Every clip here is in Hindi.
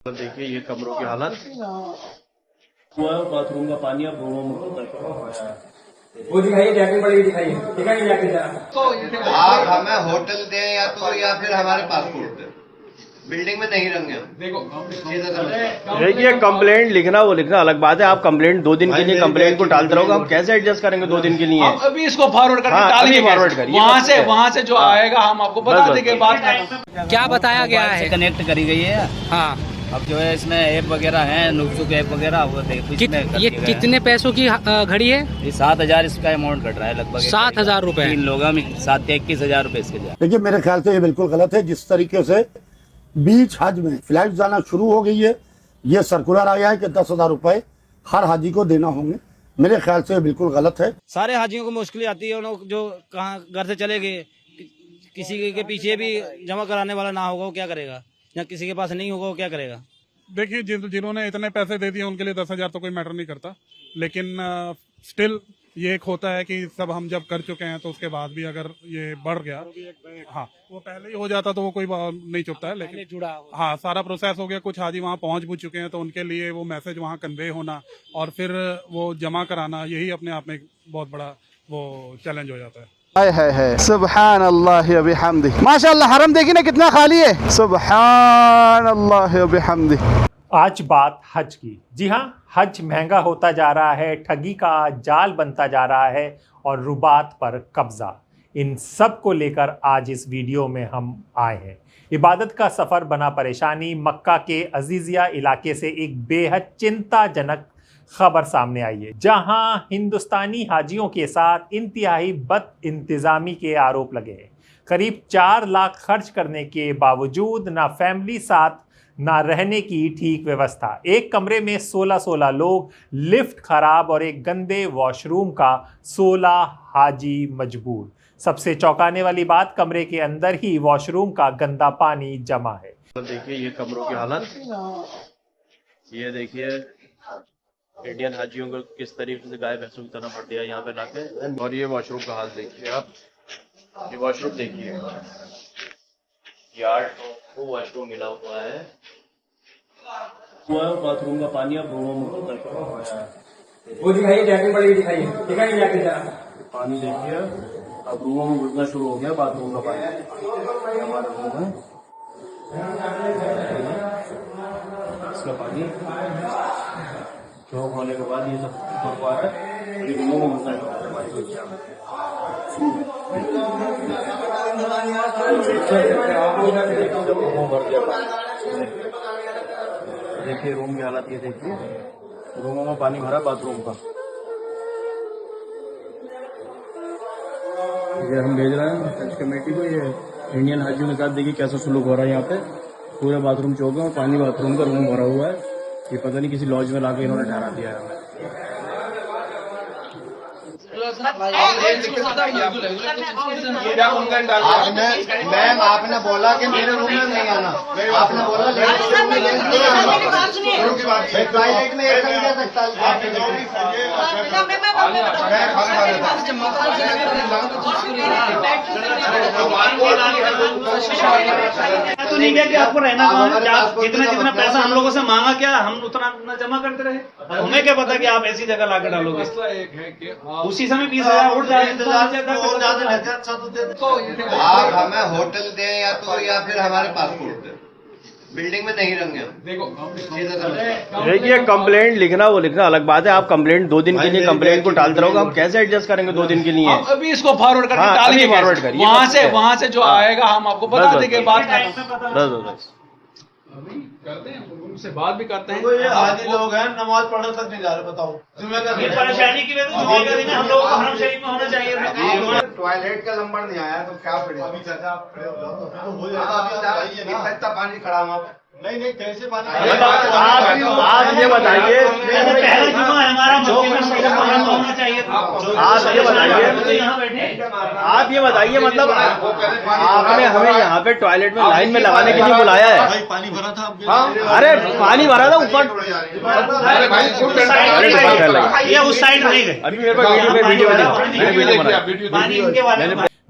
देखिए ये कमरों की हालत हुआ है, बाथरूम का पानी अब रूमों में होता है। वो दिखाइए, जैकेट पड़ी दिखाइए, दिखाइए जैकेट जरा। आप हमें होटल दें या फिर हमारे पासपोर्ट दें, बिल्डिंग में नहीं रहेंगे हम। देखो देखिए कंप्लेंट लिखना वो लिखना अलग बात है। आप कंप्लेंट 2 दिन के लिए कंप्लेंट को टालते रहोगे, हम कैसे एडजस्ट करेंगे 2 दिन के लिए? अब अभी इसको फॉरवर्ड करके हाँ, टालेंगे, फॉरवर्ड करिए। वहाँ से जो आएगा हम आपको बता देंगे बात खत्म। क्या बताया गया है? कनेक्ट करी गई है। हाँ, अब जो है इसमें ऐप वगैरह है, नुकसुक ऐप वगैरह वो ये कितने पैसों की घड़ी है? ये 7,000 इसका अमाउंट कट रहा है लगभग 7,000 रुपए। 3 लोगों में 7,21,000 रुपए इसके जाए। देखिए मेरे ख्याल से ये बिल्कुल गलत है। जिस तरीके से बीच हज में फ्लाइट जाना शुरू हो गई है, ये सर्कुलर आया है कि 10,000 रुपए हर हाजी को देना होंगे। मेरे ख्याल से ये बिल्कुल गलत है। सारे हाजियों को मुश्किल आती है, उन जो कहाँ घर से चले गए, किसी के पीछे भी जमा कराने वाला ना होगा वो क्या करेगा, या किसी के पास नहीं होगा वो क्या करेगा? देखिए जिन्होंने इतने पैसे दे दिए उनके लिए 10,000 तो कोई मैटर नहीं करता, लेकिन स्टिल ये एक होता है कि सब हम जब कर चुके हैं तो उसके बाद भी अगर ये बढ़ गया, हाँ वो पहले ही हो जाता तो वो कोई नहीं चुपता है, लेकिन जुड़ा हाँ सारा प्रोसेस हो गया। कुछ हाजी वहाँ पहुँच भी चुके हैं तो उनके लिए वो मैसेज वहाँ कन्वे होना और फिर वो जमा कराना, यही अपने आप में एक बहुत बड़ा वो चैलेंज हो जाता है। है सुबहान अल्लाह व बिहम्दिह। माशाअल्लाह, हरम देखिए ना कितना खाली है। सुबहान अल्लाह व बिहम्दिह। आज बात हज की। जी हाँ, हज महंगा होता जा रहा है, ठगी का जाल बनता जा रहा है और रुबात पर कब्जा। इन सब को लेकर आज इस वीडियो में हम आए हैं। इबादत का सफ़र बना परेशानी। मक्का के अजीजिया इलाके से एक बेहद चिंताजनक खबर सामने आई है, जहां हिंदुस्तानी हाजियों के साथ इंतहाई बद इंतज़ामी के आरोप लगे हैं। करीब 4 लाख खर्च करने के बावजूद ना फैमिली साथ ना रहने की ठीक व्यवस्था। एक कमरे में 16 लोग, लिफ्ट खराब और एक गंदे वॉशरूम का 16 हाजी मजबूर। सबसे चौंकाने वाली बात, कमरे के अंदर ही वॉशरूम का गंदा पानी जमा है। देखिए ये कमरों की हालत, ये देखिए इंडियन हाजियों को किस तरीके से गाय भैंसों की तरह पड़ दिया यहाँ पे लाके। और ये वॉशरूम का हाल देखिए आप, ये वॉशरूम देखिए, यार्ड को वॉशरूम मिला हुआ है। हुआ है, बाथरूम का पानी अब रूमों में होता है। वो दिखाइए, जैकेट पड़ी दिखाइए, दिखाइए जैकेट जरा। पानी देखिए अब रूमों में घुसना शुरू हो गया, बाथरूम का पानी हमारे रूम में इसका पानी चौक होने के बाद ये सब हुआ है, ये रूमों में घुसना शुरू हो गया। देखिए रूम की हालत, ये देखिए रूमों में पानी भरा बाथरूम का। ये हम भेज रहे हैं हज कमेटी को, ये इंडियन हाजियों के साथ देखिए कैसा सुलूक हो रहा है। यहाँ पे पूरे बाथरूम चौक में पानी बाथरूम का रूम भरा हुआ है। ये पता नहीं किसी लॉज में लाके इन्होंने ठहरा दिया है हमें। मैम आपने बोला कि मेरे रूम में नहीं आना, आपने बोला टॉयलेट में ऐसा नहीं जा तो नहीं क्या कि आपको रहना जितना पैसा हम लोगों से मांगा क्या हम उतना जमा करते रहे। हमें क्या पता कि आप ऐसी जगह लाकर डालोगे, उसी समय 20,000 उठ जाए। आप हमें होटल दें या फिर हमारे पासपोर्ट दें, बिल्डिंग में नहीं रहेंगे हम। देखो देखिए कंप्लेंट लिखना वो लिखना अलग बात है। आप कंप्लेंट 2 दिन के लिए कंप्लेंट को टालते रहोगे, हम कैसे एडजस्ट करेंगे 2 दिन के लिए? अभी इसको फॉरवर्ड करके हाँ, टालेंगे, फॉरवर्ड करिए। वहाँ से जो आएगा हम आपको बता देंगे बात खत्म। बस करते हैं उनसे बात भी करते हैं। ये हाजी लोग हैं, नमाज पढ़ने तक नहीं जा रहे, बताओ ये परेशानी की वजह से हम लोग को हरम शरीफ में होना चाहिए। टॉयलेट का नंबर नहीं आया तो क्या करें? अभी चाचा आप खड़े हो जाओ, इतना पानी खड़ा वहाँ पे। नहीं कैसे पानी? आप ये बताइए, आप ये बताइए मतलब आपने हमें यहाँ पे टॉयलेट में लाइन में लगाने के लिए बुलाया है? पानी भरा था। अरे पानी भरा था ऊपर, उस साइड नहीं गए। अभी मेरे पास वीडियो।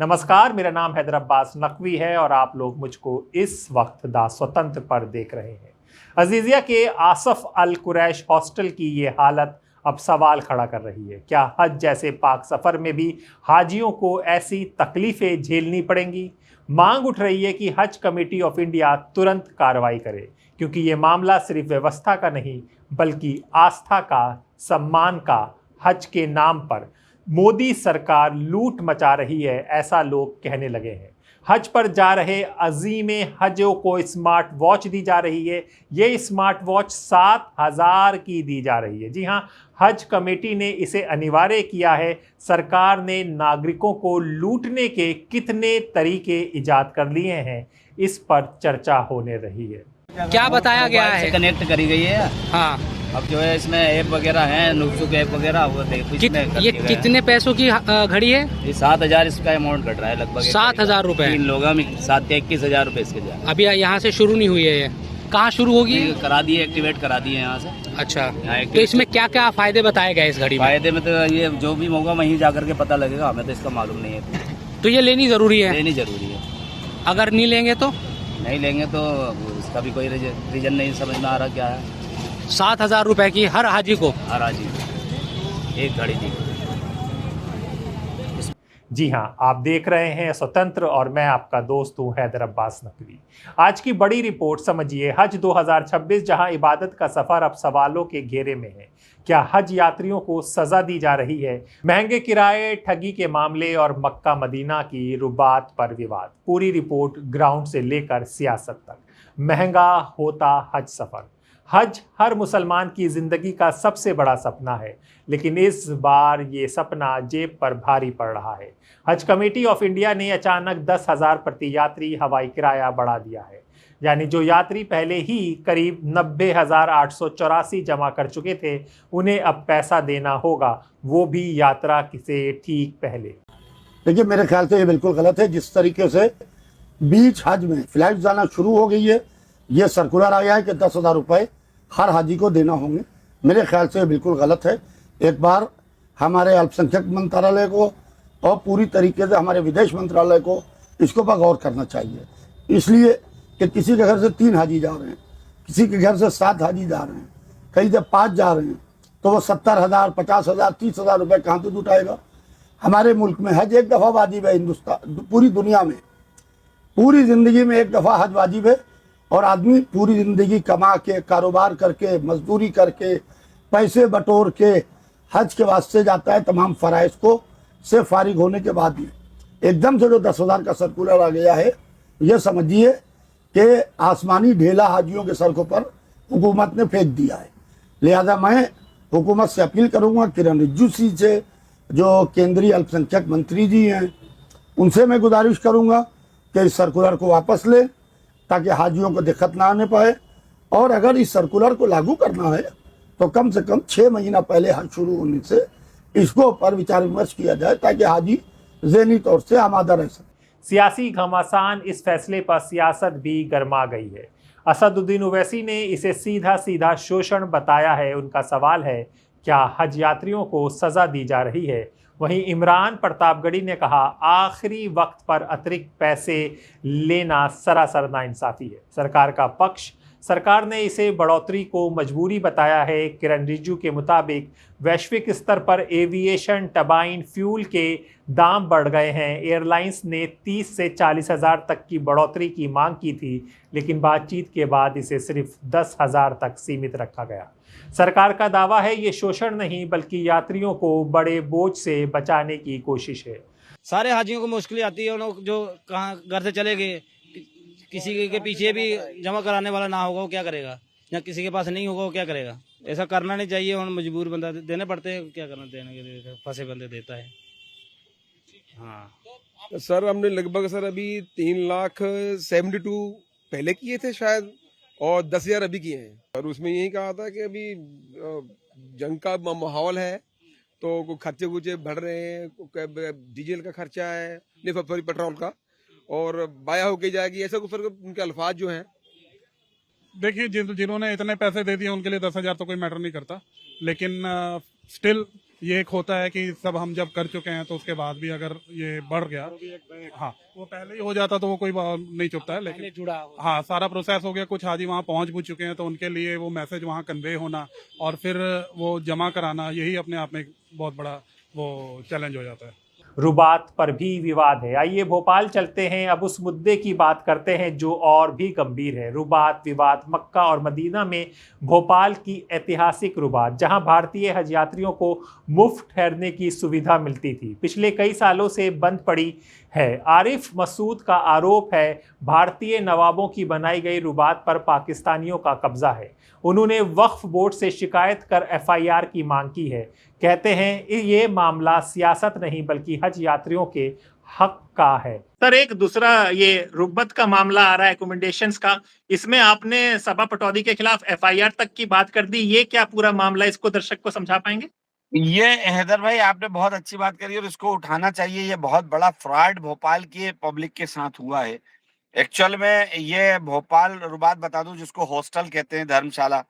नमस्कार, मेरा नाम हैदर अब्बास नकवी है और आप लोग मुझको इस वक्त दा स्वतंत्र पर देख रहे हैं। अजीजिया के आसफ अल कुरैश हॉस्टल की ये हालत अब सवाल खड़ा कर रही है। क्या हज जैसे पाक सफ़र में भी हाजियों को ऐसी तकलीफ़ें झेलनी पड़ेंगी? मांग उठ रही है कि हज कमेटी ऑफ इंडिया तुरंत कार्रवाई करे, क्योंकि ये मामला सिर्फ व्यवस्था का नहीं बल्कि आस्था का, सम्मान का। हज के नाम पर मोदी सरकार लूट मचा रही है, ऐसा लोग कहने लगे हैं। हज पर जा रहे अजीमे हजों को स्मार्ट वॉच दी जा रही है। ये स्मार्ट वॉच 7,000 की दी जा रही है। जी हाँ, हज कमेटी ने इसे अनिवार्य किया है। सरकार ने नागरिकों को लूटने के कितने तरीके इजाद कर लिए हैं, इस पर चर्चा होने रही है। क्या बताया गया है? कनेक्ट करी गई है। हाँ, अब जो है इसमें ऐप वगैरह हैं, नुकसुक ऐप वगैरह, वो देखो ये कितने पैसों की घड़ी है? ये 7,000 इसका अमाउंट कट रहा है लगभग। 7,000 रुपए। 3 लोगों में 7 के 21,000 रुपए इसके जाए। अभी यहाँ से शुरू नहीं हुई है ये? कहाँ शुरू होगी? करा दिए, एक्टिवेट करा दिए यहाँ से। अच्छा, तो इसमें क्या क्या फायदे बताए गए इस घड़ी में? फायदे में तो ये जो भी होगा वहीं जाकर के पता लगेगा, हमें तो इसका मालूम नहीं है। तो ये लेनी जरूरी है? लेनी जरूरी है। अगर नहीं लेंगे तो? नहीं लेंगे तो उसका भी कोई रीजन नहीं समझ में आ रहा क्या है। 7,000 रुपए की हर हाजी को? हर हाजी एक घड़ी दी। जी हाँ, आप देख रहे हैं स्वतंत्र और मैं आपका दोस्त हूँ हैदर अब्बास नकवी। आज की बड़ी रिपोर्ट समझिए। हज 2026 जहां इबादत का सफ़र अब सवालों के घेरे में है। क्या हज यात्रियों को सज़ा दी जा रही है? महंगे किराए, ठगी के मामले और मक्का मदीना की रुबात पर विवाद। पूरी रिपोर्ट ग्राउंड से लेकर सियासत तक। महंगा होता हज सफ़र। हज हर मुसलमान की ज़िंदगी का सबसे बड़ा सपना है, लेकिन इस बार ये सपना जेब पर भारी पड़ रहा है। हज कमेटी ऑफ इंडिया ने अचानक 10,000 प्रति यात्री हवाई किराया बढ़ा दिया है। यानी जो यात्री पहले ही करीब 90,884 जमा कर चुके थे, उन्हें अब पैसा देना होगा, वो भी यात्रा से ठीक पहले। देखिए, मेरे ख्याल से ये बिल्कुल गलत है। जिस तरीके से बीच हज में फ्लाइट जाना शुरू हो गई है, ये सर्कुलर आया है कि 10,000 रुपये हर हाजी को देना होंगे। मेरे ख्याल से बिल्कुल गलत है। एक बार हमारे अल्पसंख्यक मंत्रालय को और पूरी तरीके से हमारे विदेश मंत्रालय को इसके ऊपर गौर करना चाहिए। इसलिए कि किसी के घर से 3 हाजी जा रहे हैं, किसी के घर से 7 हाजी जा रहे हैं, कहीं से 5 जा रहे हैं, तो वो 70,000, 50,000, 30,000 रुपये कहाँ से जुटाएगा? हमारे मुल्क में हज एक दफ़ा वाजिब है। हिंदुस्तान, पूरी दुनिया में पूरी ज़िंदगी में एक दफ़ा हज वाजिब है, और आदमी पूरी ज़िंदगी कमा के, कारोबार करके, मजदूरी करके, पैसे बटोर के हज के वास्ते जाता है। तमाम फ़राइज़ को से फारिग होने के बाद में एकदम से जो 10,000 का सर्कुलर आ गया है, ये समझिए कि आसमानी ढेला हाजियों के सड़कों पर हुकूमत ने फेंक दिया है। लिहाजा मैं हुकूमत से अपील करूँगा, किरण रिजिजू जी से, जो केंद्रीय अल्पसंख्यक मंत्री जी हैं, उनसे मैं गुजारिश करूँगा कि इस सर्कुलर को वापस लें, ताकि हाजियों को दिक्कत ना आने पाए। और अगर इस सर्कुलर को लागू करना है तो कम से कम 6 महीना पहले हज शुरू होने से इसको ऊपर विचार विमर्श किया जाए, ताकि हाजी ज़हनी तौर से आमादा रह सके। सियासी घमासान इस फैसले पर सियासत भी गर्मा गई है। असदुद्दीन ओवैसी ने इसे सीधा सीधा शोषण बताया है। उनका सवाल है, क्या हज यात्रियों को सज़ा दी जा रही है? वहीं इमरान प्रतापगढ़ी ने कहा, आखिरी वक्त पर अतिरिक्त पैसे लेना सरासर नाइंसाफ़ी है। सरकार का पक्ष, सरकार ने इसे बढ़ोतरी को मजबूरी बताया है। किरण रिजिजू के मुताबिक वैश्विक स्तर पर एविएशन टरबाइन फ्यूल के दाम बढ़ गए हैं। एयरलाइंस ने 30 से 40,000 तक की बढ़ोतरी की मांग की थी, लेकिन बातचीत के बाद इसे सिर्फ 10,000 तक सीमित रखा गया। सरकार का दावा है ये शोषण नहीं बल्कि यात्रियों को बड़े बोझ से बचाने की कोशिश है। सारे हाजियों को मुश्किल आती है। उन लोग जो कहाँ घर से चले गए, किसी के पीछे भी जमा कराने वाला ना होगा, वो क्या करेगा? या किसी के पास नहीं होगा, वो क्या करेगा? ऐसा करना नहीं चाहिए। और मजबूर बंदा देने पड़ते हैं, क्या करना, देने के लिए फंसे बंदे देता है। हाँ सर, हमने लगभग सर अभी 3,72,000 पहले किए थे शायद, और 10,000 अभी किए हैं। और उसमें यही कहा था कि अभी जंग का माहौल है, तो खर्चे कुचे बढ़ रहे हैं, डीजल का खर्चा है, नहीं पेट्रोल का, और बाया होके जाएगी, ऐसा कुछ उनके अल्फाज जो हैं। देखिए, जिन्होंने इतने पैसे दे दिए उनके लिए 10,000 तो कोई मैटर नहीं करता, लेकिन स्टिल ये एक होता है कि सब हम जब कर चुके हैं तो उसके बाद भी अगर ये बढ़ गया, हाँ वो पहले ही हो जाता तो वो कोई नहीं चुपता है, लेकिन जुड़ा हाँ सारा प्रोसेस हो गया, कुछ हाजी वहाँ पहुँच भी चुके हैं तो उनके लिए वो मैसेज वहाँ कन्वे होना और फिर वो जमा कराना, यही अपने आप में एक बहुत बड़ा वो चैलेंज हो जाता है। रुबात पर भी विवाद है। आइए भोपाल चलते हैं, अब उस मुद्दे की बात करते हैं जो और भी गंभीर है। रुबात विवाद मक्का और मदीना में भोपाल की ऐतिहासिक रुबात, जहां भारतीय हज यात्रियों को मुफ्त ठहरने की सुविधा मिलती थी, पिछले कई सालों से बंद पड़ी है। आरिफ मसूद का आरोप है भारतीय नवाबों की बनाई गई रुबात पर पाकिस्तानियों का कब्जा है। उन्होंने वक्फ बोर्ड से शिकायत कर FIR की मांग की है। कहते हैं ये मामला सियासत नहीं बल्कि हज यात्रियों के हक का है। सर, एक दूसरा ये रुब्बत का मामला आ रहा है अकोमोडेशंस का, इसमें आपने सबा पटौदी के खिलाफ FIR तक की बात कर दी, ये क्या पूरा मामला, इसको दर्शक को समझा पाएंगे? ये हैदर भाई आपने बहुत अच्छी बात करी और इसको उठाना चाहिए। ये बहुत बड़ा फ्रॉड भोपाल की पब्लिक के साथ हुआ है। एक्चुअल में ये भोपाल रुबात बता दूं, जिसको हॉस्टल कहते हैं, धर्मशाला,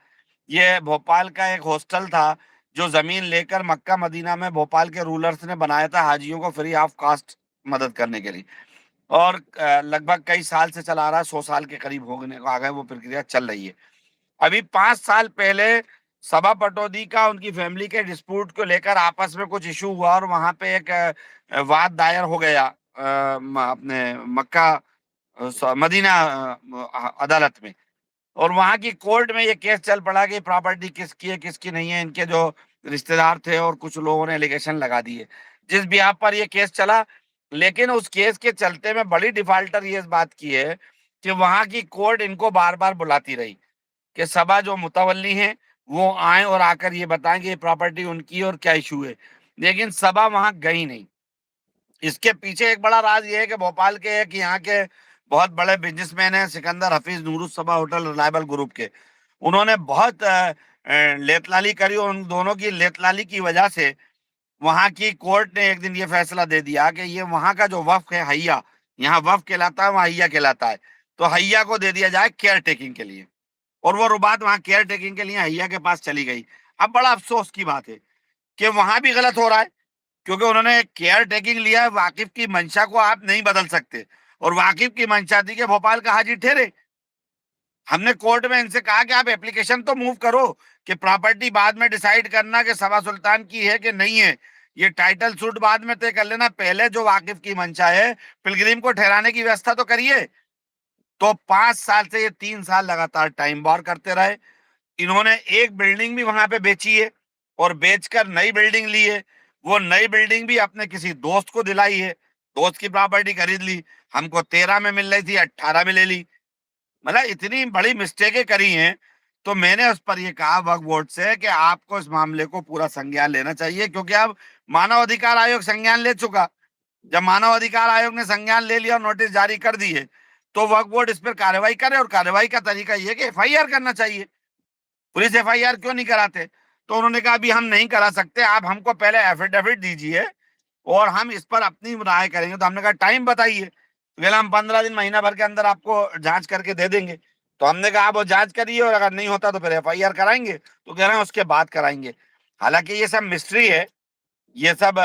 ये भोपाल का एक हॉस्टल था जो जमीन लेकर मक्का मदीना में भोपाल के रूलर्स ने बनाया था हाजियों को फ्री ऑफ कास्ट मदद करने के लिए, और लगभग कई साल से चला रहा है, 100 साल के करीब होने को आ गए, वो प्रक्रिया चल रही है। अभी 5 साल पहले सबा पटौदी का उनकी फैमिली के डिस्प्यूट को लेकर आपस में कुछ इशू हुआ और वहां पे एक वाद दायर हो गया अपने मक्का मदीना अदालत में, और वहां की कोर्ट में ये केस चल पड़ा कि प्रॉपर्टी किसकी है किसकी नहीं है। इनके जो रिश्तेदार थे और कुछ लोगों ने एलिगेशन लगा दिए, जिस बिहाफ पर ये केस चला। लेकिन उस केस के चलते में बड़ी डिफाल्टर ये इस बात की है कि वहां की कोर्ट इनको बार बार बुलाती रही कि सबा जो मुतवल्ली हैं वो आए और आकर ये बताएं कि ये प्रॉपर्टी उनकी और क्या इशू है, लेकिन सबा वहां गई नहीं। इसके पीछे एक बड़ा राज ये है कि भोपाल के एक यहाँ के बहुत बड़े बिजनेसमैन हैं, सिकंदर हफीज नूरुस सबा होटल रिलायबल ग्रुप के, उन्होंने बहुत लेतलाली करी और उन दोनों की लेतलाली की वजह से वहां की कोर्ट ने एक दिन ये फैसला दे दिया कि ये वहां का जो वक्फ है हैया, यहाँ वक्फ कहलाता है वहाँ हैया कहलाता है, तो हैया को दे दिया जाए केयर टेकिंग के लिए, और वो रुबात वहां केयर टेकिंग के लिए हैया के पास चली गई। अब बड़ा अफसोस की बात है कि वहां भी गलत हो रहा है, क्योंकि उन्होंने केयर टेकिंग लिया है। वाकिफ की मंशा को आप नहीं बदल सकते, और वाकिफ की मंशा थी कि भोपाल का हाजी ठहरे। हमने कोर्ट में इनसे कहा कि आप एप्लीकेशन तो मूव करो कि प्रॉपर्टी बाद में डिसाइड करना कि सबा सुल्तान की है कि नहीं है, ये टाइटल सूट बाद में तय कर लेना, पहले जो वाकिफ की मंशा है पिलग्रिम को ठहराने की व्यवस्था तो करिए। तो 5 साल से ये 3 साल लगातार टाइम बार करते रहे। इन्होंने एक बिल्डिंग भी वहां पे बेची है और बेचकर नई बिल्डिंग ली है। वो नई बिल्डिंग भी अपने किसी दोस्त को दिलाई है, दोस्त की प्रॉपर्टी खरीद ली, हमको 13 में मिल रही थी 18 में ले ली। मतलब इतनी बड़ी मिस्टेकें करी हैं। तो मैंने उस पर यह कहा वक्फ बोर्ड से कि आपको इस मामले को पूरा संज्ञान लेना चाहिए, क्योंकि अब मानव अधिकार आयोग संज्ञान ले चुका। जब मानव अधिकार आयोग ने संज्ञान ले लिया और नोटिस जारी कर दी है, तो वक्फ बोर्ड इस पर कार्रवाई करे, और कार्रवाई का तरीका यह कि FIR करना चाहिए। पुलिस FIR क्यों नहीं कराते? तो उन्होंने कहा अभी हम नहीं करा सकते, आप हमको पहले एफिडेविट दीजिए और हम इस पर अपनी राय करेंगे। तो हमने कहा टाइम बताइए, तो हम 15 दिन महीना भर के अंदर आपको जांच करके दे देंगे। तो हमने कहा आप वो जांच करिए और अगर नहीं होता तो फिर FIR कराएंगे। तो कह रहे हैं उसके बाद कराएंगे। हालांकि ये सब मिस्ट्री है, ये सब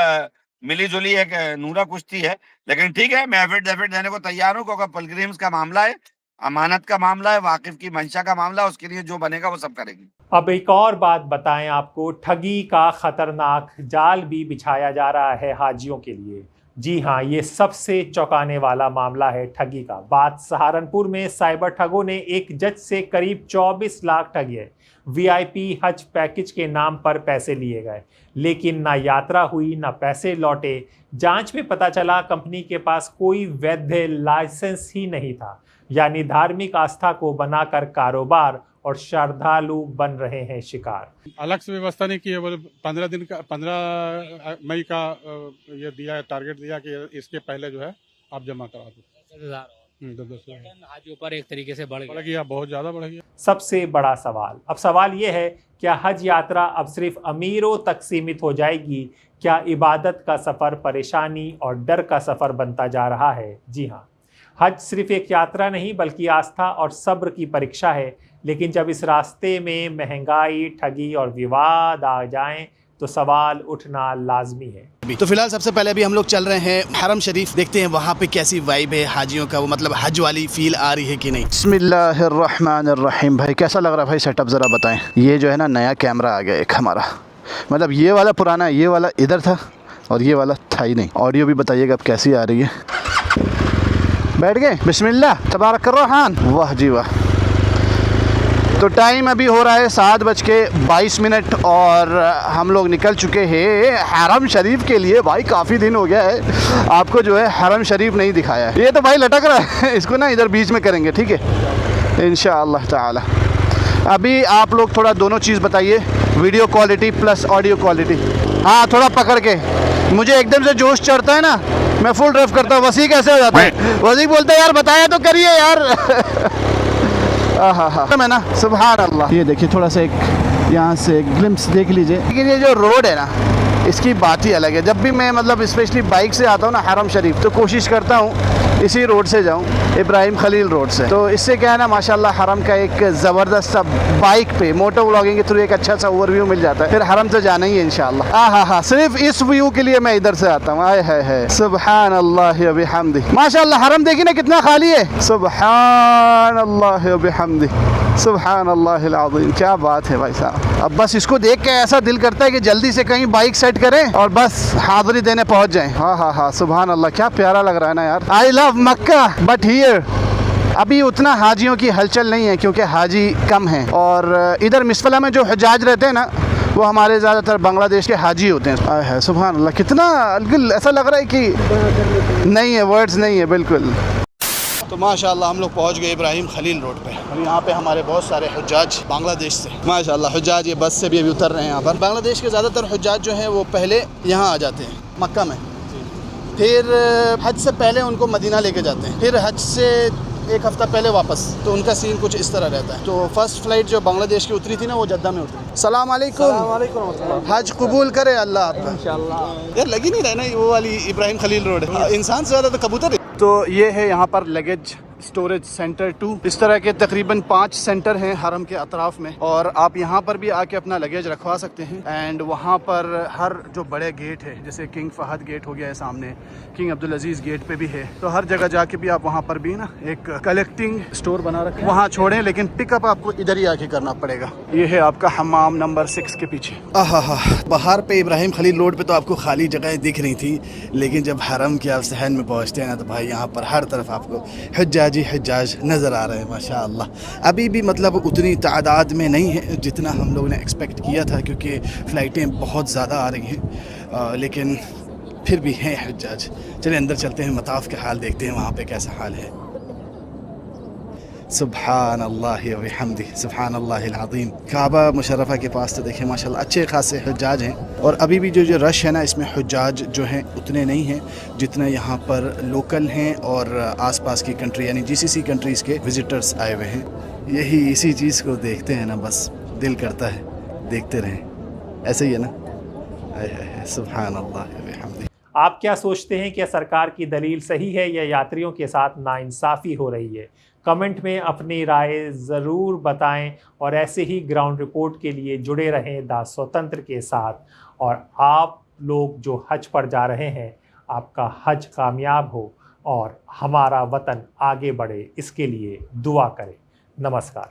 मिली जुली एक नूरा कुश्ती है, लेकिन ठीक है, मैं एफिडेविट देने को तैयार हूँ, क्योंकि पिलग्रिम्स का मामला है, अमानत का मामला है, वाकिफ की मंशा का मामला है, उसके लिए जो बनेगा वो सब करेंगे। अब एक और बात बताएं आपको, ठगी का खतरनाक जाल भी बिछाया जा रहा है हाजियों के लिए। जी हाँ, ये सबसे चौंकाने वाला मामला है ठगी का। बात सहारनपुर में साइबर ठगों ने एक जज से करीब 24 लाख ठगे। VIP हज पैकेज के नाम पर पैसे लिए गए, लेकिन ना यात्रा हुई ना पैसे लौटे। जांच में पता चला कंपनी के पास कोई वैध लाइसेंस ही नहीं था, यानी धार्मिक आस्था को बनाकर कारोबार और श्रद्धालु बन रहे हैं शिकार। अलग से व्यवस्था नहीं की है, वो 15 मई का ये दिया है, टारगेट दिया कि इसके पहले जो है आप जमा करा दो। 10,000 हाजियों पर एक तरीके से बढ़ गया, बहुत ज्यादा बढ़ गया। सबसे बड़ा सवाल, अब सवाल ये है, क्या हज यात्रा अब सिर्फ अमीरों तक सीमित हो जाएगी? क्या इबादत का सफर परेशानी और डर का सफर बनता जा रहा है? जी हाँ, हज सिर्फ एक यात्रा नहीं बल्कि आस्था और सब्र की परीक्षा है। लेकिन जब इस रास्ते में महंगाई, ठगी और विवाद आ जाएं, तो सवाल उठना लाजमी है। तो फिलहाल सबसे पहले अभी हम लोग चल रहे हैं हरम शरीफ, देखते हैं वहाँ पे कैसी वाइब है हाजियों का, वो मतलब हज वाली फील आ रही है कि नहीं। बिस्मिल्लाहिर्रहमानिर्रहीम। भाई कैसा लग रहा है भाई सेटअप, ज़रा बताएं। ये जो है ना नया कैमरा आ गया एक हमारा, मतलब ये वाला पुराना, ये वाला इधर था और ये वाला था ही नहीं। ऑडियो भी बताइएगा अब कैसी आ रही है। बैठ गए, बिस्मिल्लाह तबारक अर्रहमान। वाह जी वाह। तो टाइम अभी हो रहा है 7:22 और हम लोग निकल चुके हैं हरम शरीफ के लिए। भाई काफ़ी दिन हो गया है आपको जो है हरम शरीफ नहीं दिखाया है। ये तो भाई लटक रहा है, इसको ना इधर बीच में करेंगे, ठीक है इंशाअल्लाह ताला। अभी आप लोग थोड़ा दोनों चीज़ बताइए, video quality plus audio quality. हाँ थोड़ा पकड़ के, मुझे एकदम से जोश चढ़ता है ना, मैं फुल ड्राइव करता हूँ। वसी कैसे हो जाता है, वसी बोलता है यार बताया तो करिए यार। हाँ मैं ना सुभान अल्लाह। ये देखिए थोड़ा सा एक यहाँ से ग्लिम्स देख लीजिए। लेकिन ये जो रोड है ना इसकी बात ही अलग है। जब भी मैं मतलब स्पेशली बाइक से आता हूँ ना हरम शरीफ, तो कोशिश करता हूँ इसी रोड से जाऊँ, इब्राहिम खलील रोड से। तो इससे क्या है ना माशाल्लाह हरम का एक ज़बरदस्त सा बाइक पे मोटो व्लॉगिंग के थ्रू एक अच्छा सा ओवरव्यू मिल जाता है। फिर हरम से जाना ही है इंशाल्लाह। हाँ सिर्फ इस व्यू के लिए मैं इधर से आता हूँ। आए है सुभान अल्लाह व बिहम्दी। माशाल्लाह हरम देखिए ना कितना खाली है। सुभान अल्लाह व बिहम्दी, सुभान अल्लाह अज़ीम। क्या बात है भाई साहब। अब बस इसको देख के ऐसा दिल करता है कि जल्दी से कहीं बाइक सेट करें और बस हाज़िरी देने पहुंच जाएं। हाँ सुभान अल्लाह, क्या प्यारा लग रहा है ना यार। I love Mecca but here अभी उतना हाजियों की हलचल नहीं है क्योंकि हाजी कम हैं। और इधर मिसफला में जो हुज्जाज रहते हैं ना वो हमारे ज़्यादातर बांग्लादेश के हाजी होते हैं। आए है सुभान अल्लाह, कितना ऐसा लग रहा है कि नहीं है, वर्ड्स नहीं है बिल्कुल। तो माशाल्लाह हम लोग पहुंच गए इब्राहिम खलील रोड पे। अब यहाँ पे हमारे बहुत सारे हुज्जाज बांग्लादेश से, माशाल्लाह हुज्जाज ये बस से भी अभी उतर रहे हैं यहाँ पर। बांग्लादेश के ज़्यादातर हुज्जाज जो हैं वो पहले यहाँ आ जाते हैं मक्का में, फिर हज से पहले उनको मदीना लेके जाते हैं, फिर हज से एक हफ़्ता पहले वापस। तो उनका सीन कुछ इस तरह रहता है। तो फर्स्ट फ़्लाइट जो बांग्लादेश की उतरी थी ना वो जद्दा में उतरी। सलाम अलैकुम। हज कबूल करे अल्लाह आपका इंशाअल्लाह। यार लगी नहीं रहा ना वो वाली इब्राहिम खलील रोड, इंसान से ज़्यादा तो कबूतर है। तो ये है यहाँ पर लगेज स्टोरेज सेंटर 2। इस तरह के तकरीबन 5 सेंटर हैं हरम के अतराफ में, और आप यहाँ पर भी आके अपना लगेज रखवा सकते हैं। एंड वहाँ पर हर जो बड़े गेट है, जैसे किंग फहद गेट हो गया है सामने, किंग अब्दुल अजीज़ गेट पे भी है, तो हर जगह जाके भी आप वहाँ पर भी ना एक कलेक्टिंग स्टोर बना रखें, वहाँ छोड़ें, लेकिन पिकअप आपको इधर ही आके करना पड़ेगा। ये है आपका हमाम नंबर 6 के पीछे। बाहर पे इब्राहिम खलील रोड पे तो आपको खाली जगह दिख रही थी, लेकिन जब हरम के आप सहन में पहुँचते हैं ना तो भाई यहाँ पर हर तरफ आपको हज्जाज नज़र आ रहे हैं माशाअल्लाह। अभी भी मतलब उतनी तादाद में नहीं है जितना हम लोगों ने एक्सपेक्ट किया था, क्योंकि फ़्लाइटें बहुत ज़्यादा आ रही हैं, लेकिन फिर भी हैं हज्जाज। चलिए अंदर चलते हैं, मताफ़ का हाल देखते हैं वहाँ पे कैसा हाल है। सुभान अल्लाह व बिहम्दी, सुभान अल्लाहिल अज़ीम। काबा मुशर्रफ़ा के पास तो देखें माशाल्लाह अच्छे खासे हुज्जाज हैं, और अभी भी जो रश है ना इसमें हुज्जाज जो हैं उतने नहीं हैं जितना यहाँ पर लोकल हैं और आसपास की कंट्री यानी GCC कंट्रीज़ के विज़िटर्स आए हुए हैं। यही इसी चीज़ को देखते हैं ना, बस दिल करता है देखते रहें, ऐसे ही है ना। सुभान अल्लाह व बिहम्दी। आप क्या सोचते हैं कि सरकार की दलील सही है या यात्रियों के साथ नाइंसाफ़ी हो रही है? कमेंट में अपनी राय ज़रूर बताएं, और ऐसे ही ग्राउंड रिपोर्ट के लिए जुड़े रहें द स्वतंत्र के साथ। और आप लोग जो हज पर जा रहे हैं, आपका हज कामयाब हो और हमारा वतन आगे बढ़े, इसके लिए दुआ करें। नमस्कार।